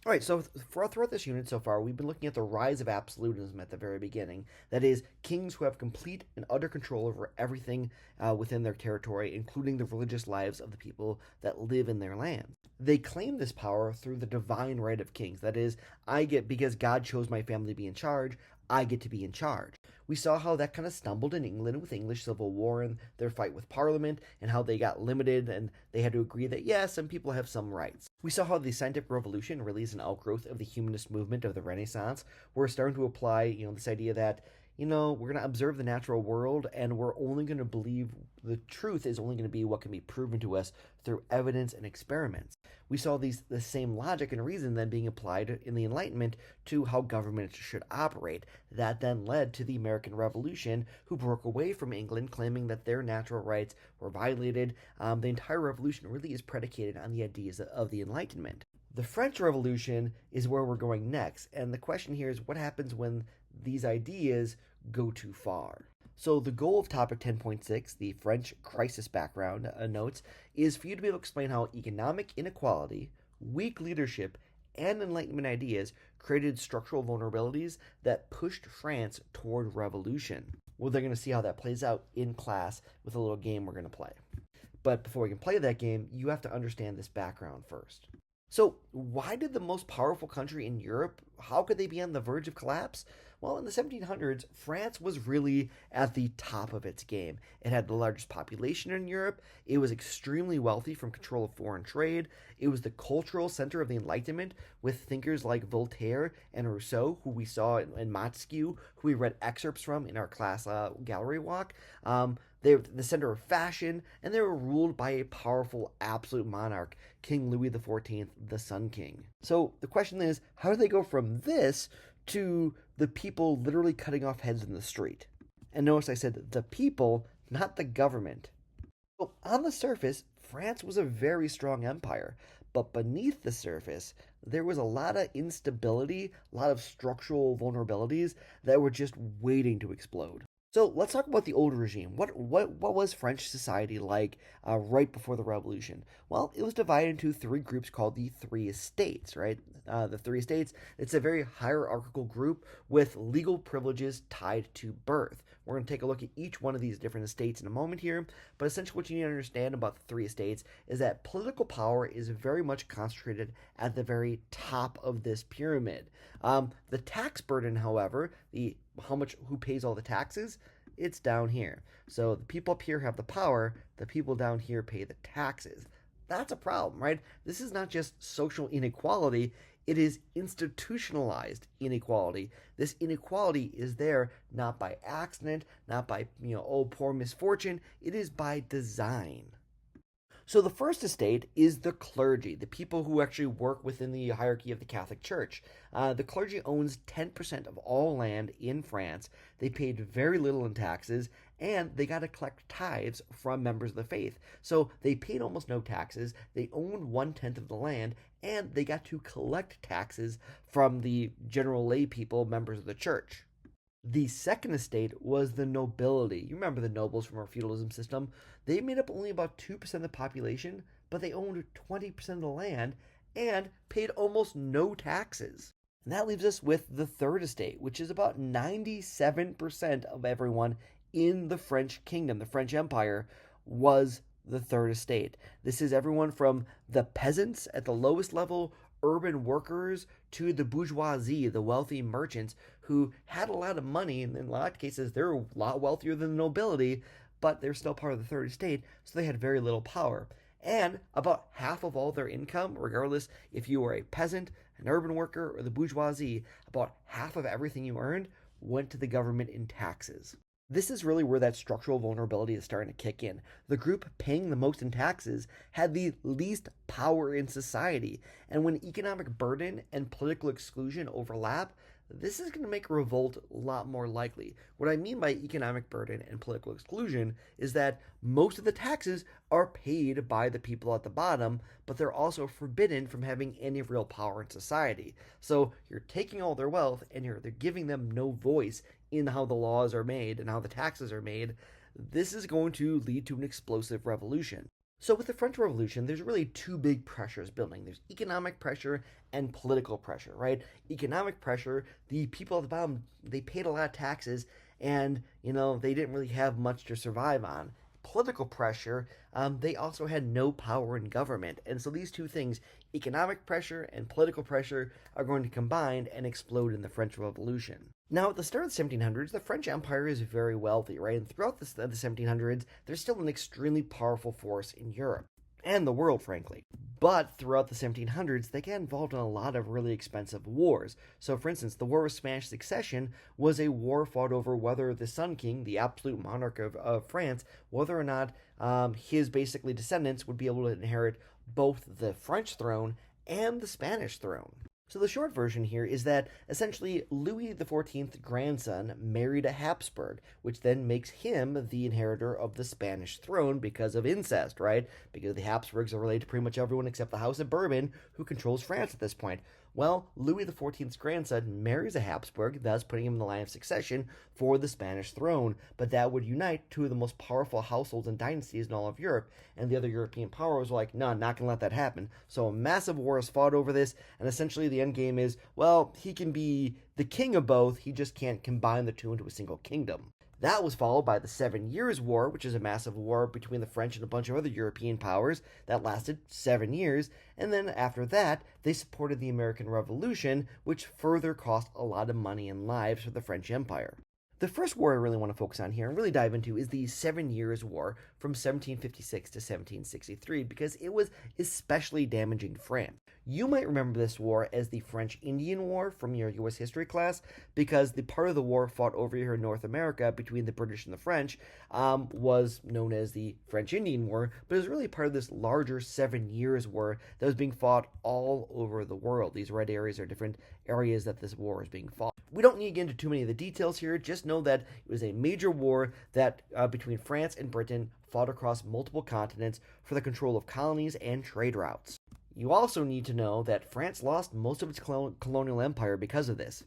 All right, so throughout this unit so far, we've been looking at the rise of absolutism at the very beginning. That is, kings who have complete and utter control over everything within their territory, including the religious lives of the people that live in their land. They claim this power through the divine right of kings. That is, because God chose my family to be in charge, I get to be in charge. We saw how that kind of stumbled in England with English Civil War and their fight with Parliament, and how they got limited and they had to agree that, yes, some people have some rights. We saw how the scientific revolution really is an outgrowth of the humanist movement of the Renaissance. We're starting to apply, this idea that, we're going to observe the natural world and we're only going to believe the truth is only going to be what can be proven to us through evidence and experiments. We saw the same logic and reason then being applied in the Enlightenment to how governments should operate. That then led to the American Revolution, who broke away from England, claiming that their natural rights were violated. The entire revolution really is predicated on the ideas of the Enlightenment. The French Revolution is where we're going next, and the question here is what happens when these ideas go too far? So the goal of topic 10.6, the French crisis background notes, is for you to be able to explain how economic inequality, weak leadership, and Enlightenment ideas created structural vulnerabilities that pushed France toward revolution. Well, they're going to see how that plays out in class with a little game we're going to play. But before we can play that game, you have to understand this background first. So, why did the most powerful country in Europe, how could they be on the verge of collapse? Well, in the 1700s, France was really at the top of its game. It had the largest population in Europe. It was extremely wealthy from control of foreign trade. It was the cultural center of the Enlightenment with thinkers like Voltaire and Rousseau, who we saw in Montesquieu, who we read excerpts from in our class gallery walk. They were the center of fashion, and they were ruled by a powerful absolute monarch, King Louis XIV, the Sun King. So the question is, how do they go from this to the people literally cutting off heads in the street? And notice I said the people, not the government. So on the surface, France was a very strong empire, but beneath the surface, there was a lot of instability, a lot of structural vulnerabilities that were just waiting to explode. So let's talk about the old regime. What was French society like right before the revolution? Well, it was divided into three groups called the Three Estates, right? The Three Estates, it's a very hierarchical group with legal privileges tied to birth. We're going to take a look at each one of these different estates in a moment here, but essentially what you need to understand about the Three Estates is that political power is very much concentrated at the very top of this pyramid. The tax burden, however, who pays all the taxes, it's down here. So the people up here have the power, the people down here pay the taxes. That's a problem, right? This is not just social inequality, it is institutionalized inequality. This inequality is there not by accident, not by, poor misfortune, it is by design. So the first estate is the clergy, the people who actually work within the hierarchy of the Catholic Church. The clergy owns 10% of all land in France. They paid very little in taxes, and they got to collect tithes from members of the faith. So they paid almost no taxes. They owned 1/10 of the land, and they got to collect taxes from the general lay people, members of the church. The second estate was the nobility. You remember the nobles from our feudalism system. They made up only about 2% of the population, but they owned 20% of the land and paid almost no taxes. And that leaves us with the third estate, which is about 97% of everyone in the French kingdom. The French Empire was the third estate. This is everyone from the peasants at the lowest level, urban workers, to the bourgeoisie, the wealthy merchants who had a lot of money, and in a lot of cases they're a lot wealthier than the nobility, but they're still part of the third estate, so they had very little power. And about half of all their income, regardless if you were a peasant, an urban worker, or the bourgeoisie, about half of everything you earned went to the government in taxes. This is really where that structural vulnerability is starting to kick in. The group paying the most in taxes had the least power in society, and when economic burden and political exclusion overlap, this is going to make a revolt a lot more likely. What I mean by economic burden and political exclusion is that most of the taxes are paid by the people at the bottom, but they're also forbidden from having any real power in society. So you're taking all their wealth and they're giving them no voice in how the laws are made and how the taxes are made. This is going to lead to an explosive revolution. So, with the French Revolution, there's really two big pressures building. There's economic pressure and political pressure, right? Economic pressure, the people at the bottom, they paid a lot of taxes and, they didn't really have much to survive on. Political pressure, they also had no power in government. And so these two things, economic pressure and political pressure, are going to combine and explode in the French Revolution. Now, at the start of the 1700s, the French Empire is very wealthy, right? And throughout the 1700s, they're still an extremely powerful force in Europe and the world, frankly. But throughout the 1700s, they got involved in a lot of really expensive wars. So, for instance, the War of Spanish Succession was a war fought over whether the Sun King, the absolute monarch of France, whether or not his basically descendants would be able to inherit both the French throne and the Spanish throne. So the short version here is that essentially Louis XIV's grandson married a Habsburg, which then makes him the inheritor of the Spanish throne because of incest, right? Because the Habsburgs are related to pretty much everyone except the House of Bourbon, who controls France at this point. Well, Louis XIV's grandson marries a Habsburg, thus putting him in the line of succession for the Spanish throne, but that would unite two of the most powerful households and dynasties in all of Europe, and the other European powers were like, no, not gonna let that happen. So a massive war is fought over this, and essentially the end game is, well, he can be the king of both, he just can't combine the two into a single kingdom. That was followed by the 7 Years' War, which is a massive war between the French and a bunch of other European powers that lasted 7 years, and then after that, they supported the American Revolution, which further cost a lot of money and lives for the French Empire. The first war I really want to focus on here and really dive into is the 7 Years' War from 1756 to 1763 because it was especially damaging to France. You might remember this war as the French Indian War from your U.S. history class because the part of the war fought over here in North America between the British and the French was known as the French Indian War, but it was really part of this larger 7 Years' War that was being fought all over the world. These red areas are different areas that this war is being fought. We don't need to get into too many of the details here, just know that it was a major war that between France and Britain fought across multiple continents for the control of colonies and trade routes. You also need to know that France lost most of its colonial empire because of this.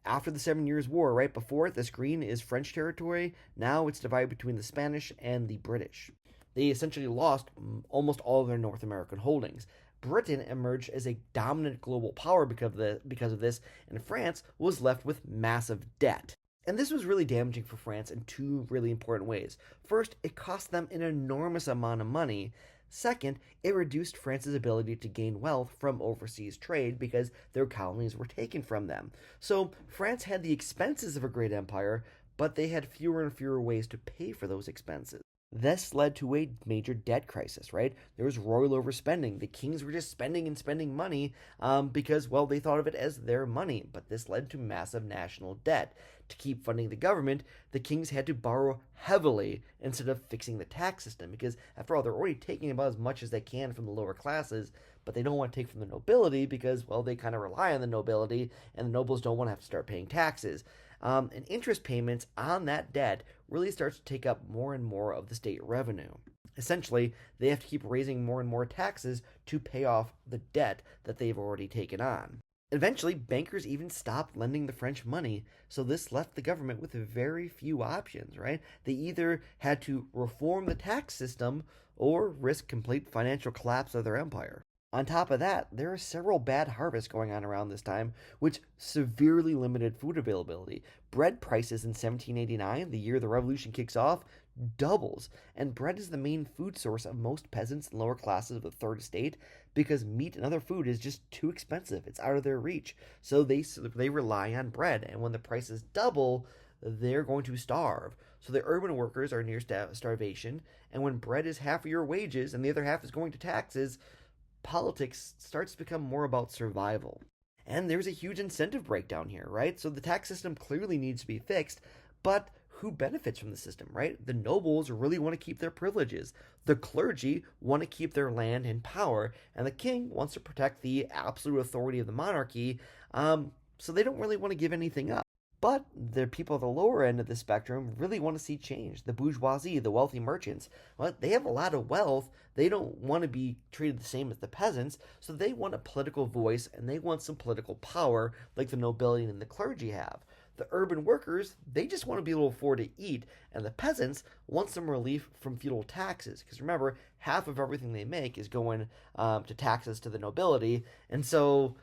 After the 7 Years' War, right before it, this green is French territory. Now it's divided between the Spanish and the British. They essentially lost almost all of their North American holdings. Britain emerged as a dominant global power because of this, and France was left with massive debt. And this was really damaging for France in two really important ways. First, it cost them an enormous amount of money. Second, it reduced France's ability to gain wealth from overseas trade because their colonies were taken from them. So France had the expenses of a great empire, but they had fewer and fewer ways to pay for those expenses. This led to a major debt crisis, right? There was royal overspending. The kings were just spending and spending money because, well, they thought of it as their money. But this led to massive national debt. To keep funding the government, the kings had to borrow heavily instead of fixing the tax system because, after all, they're already taking about as much as they can from the lower classes, but they don't want to take from the nobility because, well, they kind of rely on the nobility, and the nobles don't want to have to start paying taxes. And interest payments on that debt really starts to take up more and more of the state revenue. Essentially, they have to keep raising more and more taxes to pay off the debt that they've already taken on. Eventually, bankers even stopped lending the French money, so this left the government with very few options, right? They either had to reform the tax system or risk complete financial collapse of their empire. On top of that, there are several bad harvests going on around this time, which severely limited food availability. Bread prices in 1789, the year the revolution kicks off, doubles, and bread is the main food source of most peasants and lower classes of the third estate because meat and other food is just too expensive. It's out of their reach. So they rely on bread, and when the prices double, they're going to starve. So the urban workers are near starvation, and when bread is half of your wages and the other half is going to taxes, politics starts to become more about survival. And there's a huge incentive breakdown here, right? So the tax system clearly needs to be fixed, but who benefits from the system, right? The nobles really want to keep their privileges. The clergy want to keep their land and power, and the king wants to protect the absolute authority of the monarchy, so they don't really want to give anything up. But the people at the lower end of the spectrum really want to see change. The bourgeoisie, the wealthy merchants, well, they have a lot of wealth. They don't want to be treated the same as the peasants, so they want a political voice and they want some political power like the nobility and the clergy have. The urban workers, they just want to be able to afford to eat, and the peasants want some relief from feudal taxes. Because remember, half of everything they make is going to taxes to the nobility, and so,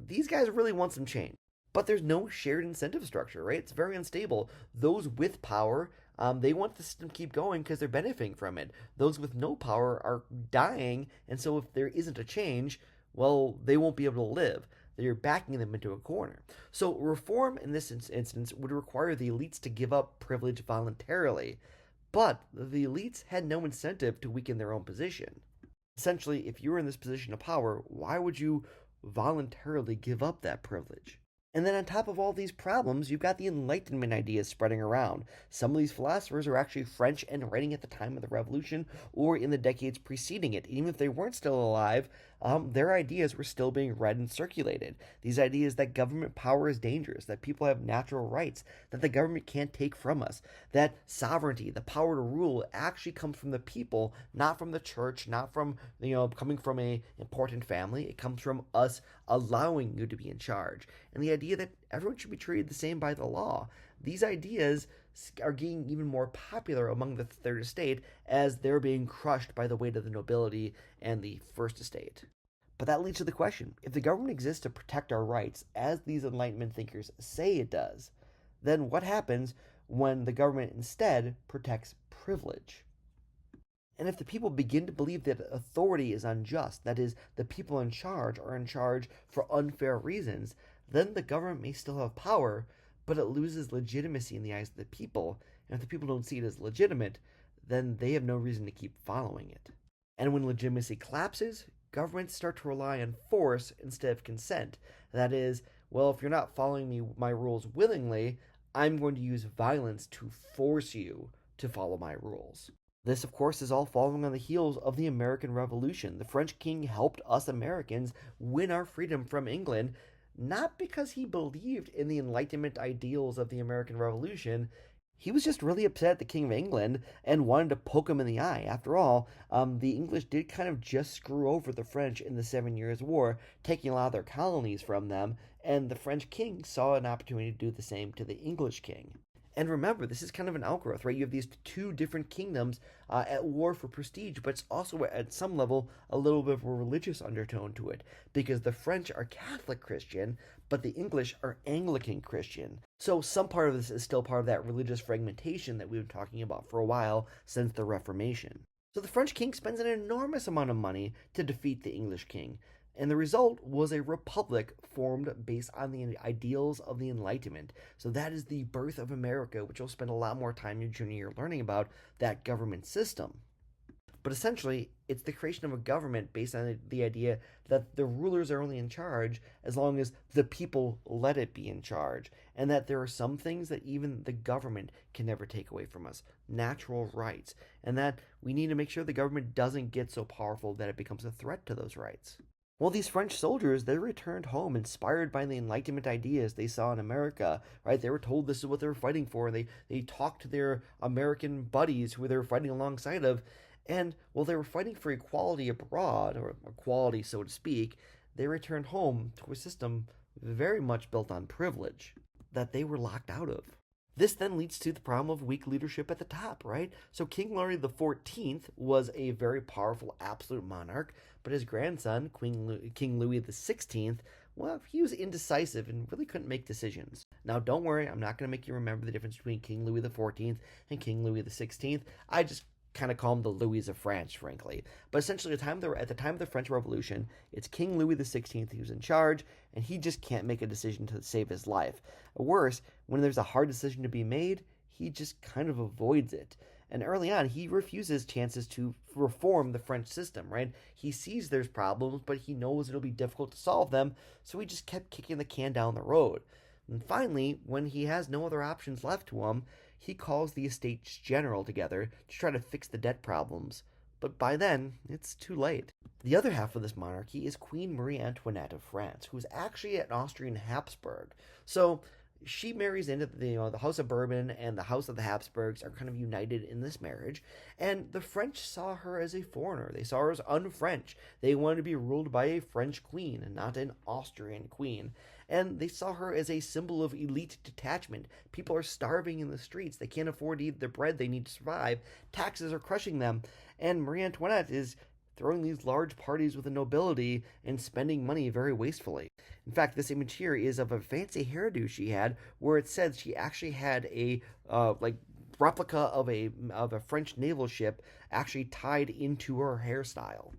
these guys really want some change. But there's no shared incentive structure, right? It's very unstable. Those with power, they want the system to keep going because they're benefiting from it. Those with no power are dying, and so if there isn't a change, well, they won't be able to live. They're backing them into a corner. So reform in this instance would require the elites to give up privilege voluntarily, but the elites had no incentive to weaken their own position. Essentially, if you were in this position of power, why would you voluntarily give up that privilege? And then on top of all these problems, you've got the Enlightenment ideas spreading around. Some of these philosophers are actually French and writing at the time of the Revolution or in the decades preceding it. Even if they weren't still alive, their ideas were still being read and circulated. These ideas that government power is dangerous, that people have natural rights, that the government can't take from us, that sovereignty, the power to rule, actually comes from the people, not from the church, not from, coming from a important family. It comes from us allowing you to be in charge. And the idea that everyone should be treated the same by the law. These ideas are getting even more popular among the Third Estate as they're being crushed by the weight of the nobility and the First Estate. But that leads to the question, if the government exists to protect our rights, as these Enlightenment thinkers say it does, then what happens when the government instead protects privilege? And if the people begin to believe that authority is unjust, that is, the people in charge are in charge for unfair reasons, then the government may still have power, but it loses legitimacy in the eyes of the people. And if the people don't see it as legitimate, then they have no reason to keep following it. And when legitimacy collapses, governments start to rely on force instead of consent. That is, well, if you're not following my rules willingly, I'm going to use violence to force you to follow my rules. This, of course, is all following on the heels of the American Revolution. The French king helped us Americans win our freedom from England, not because he believed in the Enlightenment ideals of the American Revolution. He was just really upset at the King of England and wanted to poke him in the eye. After all, the English did kind of just screw over the French in the 7 Years' War, taking a lot of their colonies from them, and the French king saw an opportunity to do the same to the English king. And remember, this is kind of an outgrowth, right? You have these two different kingdoms at war for prestige, but it's also at some level a little bit of a religious undertone to it, because the French are Catholic Christian, but the English are Anglican Christian. So some part of this is still part of that religious fragmentation that we've been talking about for a while since the Reformation. So the French king spends an enormous amount of money to defeat the English king. And the result was a republic formed based on the ideals of the Enlightenment. So that is the birth of America, which you'll spend a lot more time in your junior year learning about that government system. But essentially, it's the creation of a government based on the idea that the rulers are only in charge as long as the people let it be in charge, and that there are some things that even the government can never take away from us, natural rights, and that we need to make sure the government doesn't get so powerful that it becomes a threat to those rights. Well, these French soldiers, they returned home inspired by the Enlightenment ideas they saw in America, right? They were told this is what they were fighting for, and they talked to their American buddies who they were fighting alongside of, and while they were fighting for equality abroad, or equality, so to speak, they returned home to a system very much built on privilege that they were locked out of. This then leads to the problem of weak leadership at the top, right? So King Louis XIV was a very powerful absolute monarch, but his grandson, King Louis XVI, well, he was indecisive and really couldn't make decisions. Now, don't worry, I'm not going to make you remember the difference between King Louis XIV and King Louis XVI. I just kind of call him the Louis of France, frankly. But essentially, at the time of the French Revolution, it's King Louis XVI who's in charge, and he just can't make a decision to save his life. Worse, when there's a hard decision to be made, he just kind of avoids it. And early on, he refuses chances to reform the French system, right? He sees there's problems, but he knows it'll be difficult to solve them, so he just kept kicking the can down the road. And finally, when he has no other options left to him, he calls the Estates General together to try to fix the debt problems. But by then, it's too late. The other half of this monarchy is Queen Marie Antoinette of France, who's actually an Austrian Habsburg. So she marries into the House of Bourbon, and the House of the Habsburgs are kind of united in this marriage. And the French saw her as a foreigner. They saw her as un-French. They wanted to be ruled by a French queen and not an Austrian queen. And they saw her as a symbol of elite detachment. People are starving in the streets. They can't afford to eat the bread they need to survive. Taxes are crushing them. And Marie Antoinette is throwing these large parties with the nobility and spending money very wastefully. In fact, this image here is of a fancy hairdo she had, where it says she actually had a replica of a French naval ship actually tied into her hairstyle.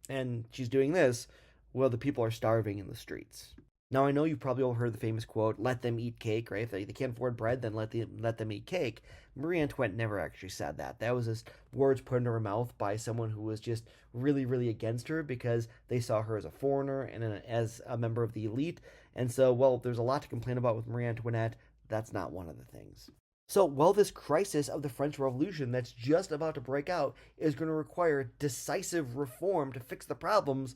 And she's doing this while the people are starving in the streets. Now, I know you've probably all heard the famous quote, "Let them eat cake," right? If they can't afford bread, then let them eat cake. Marie Antoinette never actually said that. That was just words put into her mouth by someone who was just really, really against her because they saw her as a foreigner and as a member of the elite. And so, well, there's a lot to complain about with Marie Antoinette. That's not one of the things. So, while this crisis of the French Revolution that's just about to break out is going to require decisive reform to fix the problems,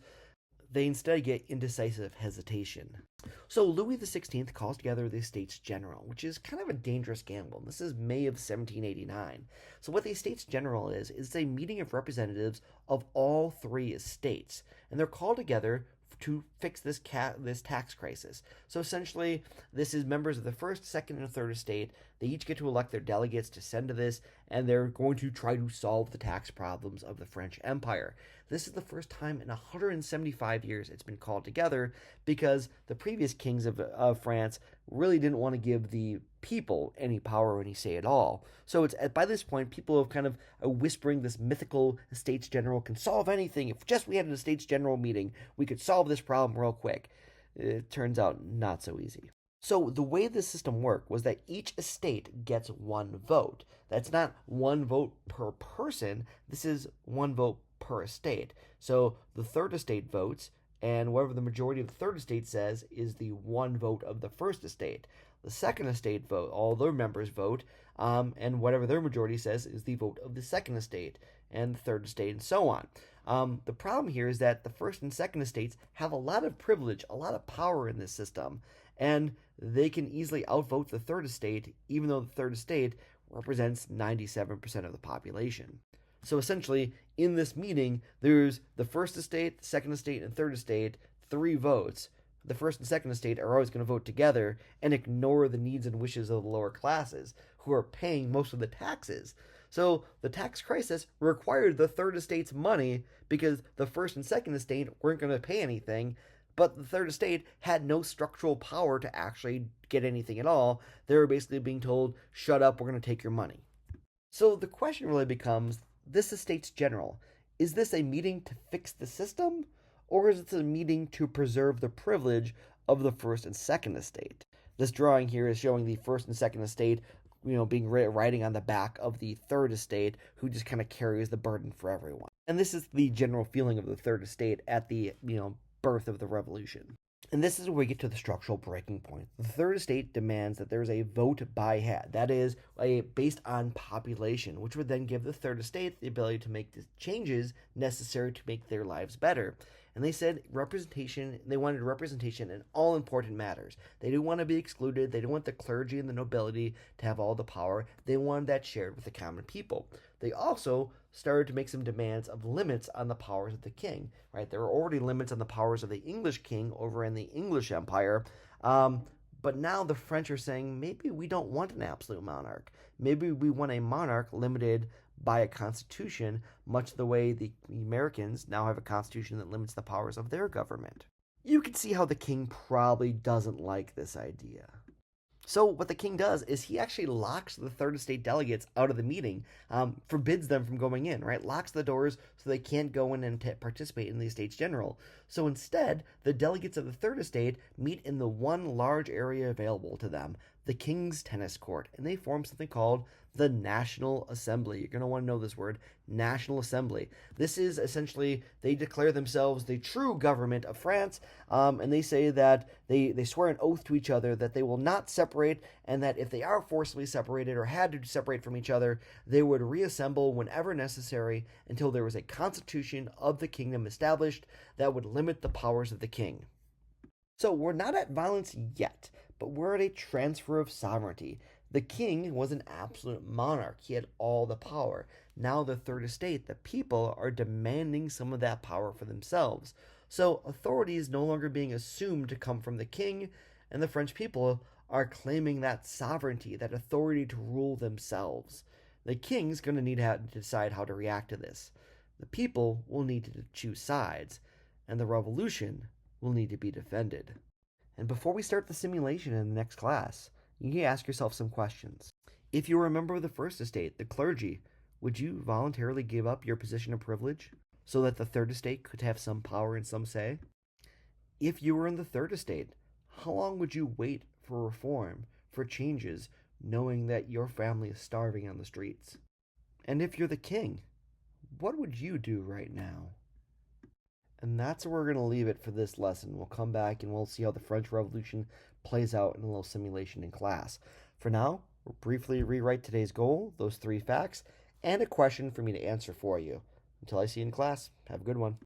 they instead get indecisive hesitation. So Louis XVI calls together the States General, which is kind of a dangerous gamble. This is May of 1789. So what the States General is a meeting of representatives of all three estates, and they're called together to fix this tax crisis. So essentially, this is members of the first, second, and third estate. They each get to elect their delegates to send to this, and they're going to try to solve the tax problems of the French Empire. This is the first time in 175 years it's been called together because the previous kings of France really didn't want to give the people any power or any say at all. So it's by this point, people have kind of whispering this mythical Estates General can solve anything. If just we had an Estates General meeting, we could solve this problem real quick. It turns out not so easy. So the way the system worked was that each estate gets one vote. That's not one vote per person. This is one vote per estate. So the third estate votes, and whatever the majority of the third estate says is the one vote of the first estate. The second estate vote, all their members vote, and whatever their majority says is the vote of the second estate, and the third estate, and so on. The problem here is that the first and second estates have a lot of privilege, a lot of power in this system, and they can easily outvote the third estate, even though the third estate represents 97% of the population. So essentially, in this meeting, there's the first estate, the second estate, and third estate, 3 votes. The first and second estate are always going to vote together and ignore the needs and wishes of the lower classes, who are paying most of the taxes. So the tax crisis required the third estate's money because the first and second estate weren't going to pay anything, but the third estate had no structural power to actually get anything at all. They were basically being told, shut up, we're going to take your money. So the question really becomes, this Estates General, is this a meeting to fix the system, or is it a meeting to preserve the privilege of the first and second estate? This drawing here is showing the first and second estate, being riding on the back of the third estate, who just kind of carries the burden for everyone. And this is the general feeling of the third estate at the, birth of the revolution. And this is where we get to the structural breaking point. The third estate demands that there is a vote by head, that is, based on population, which would then give the third estate the ability to make the changes necessary to make their lives better. And they said they wanted representation in all important matters. They didn't want to be excluded. They didn't want the clergy and the nobility to have all the power. They wanted that shared with the common people. They also started to make some demands of limits on the powers of the king, right? There were already limits on the powers of the English king over in the English Empire, but now the French are saying, maybe we don't want an absolute monarch. Maybe we want a monarch limited by a constitution, much the way the Americans now have a constitution that limits the powers of their government. You can see how the king probably doesn't like this idea. So what the king does is he actually locks the third estate delegates out of the meeting, forbids them from going in, right? Locks the doors so they can't go in and participate in the Estates General. So instead, the delegates of the third estate meet in the one large area available to them, the King's Tennis Court, and they form something called the National Assembly. You're going to want to know this word, National Assembly. This is essentially, they declare themselves the true government of France, and they say that they swear an oath to each other that they will not separate, and that if they are forcibly separated or had to separate from each other, they would reassemble whenever necessary until there was a constitution of the kingdom established that would limit the powers of the king. So we're not at violence yet, but we're at a transfer of sovereignty. The king was an absolute monarch, he had all the power. Now, the third estate, the people, are demanding some of that power for themselves. So, authority is no longer being assumed to come from the king, and the French people are claiming that sovereignty, that authority to rule themselves. The king's going to need to decide how to react to this. The people will need to choose sides, and the revolution will need to be defended. And before we start the simulation in the next class, you need to ask yourself some questions. If you were a member of the First Estate, the clergy, would you voluntarily give up your position of privilege so that the Third Estate could have some power and some say? If you were in the Third Estate, how long would you wait for reform, for changes, knowing that your family is starving on the streets? And if you're the king, what would you do right now? And that's where we're going to leave it for this lesson. We'll come back and we'll see how the French Revolution plays out in a little simulation in class. For now, we'll briefly rewrite today's goal, those 3 facts, and a question for me to answer for you. Until I see you in class, have a good one.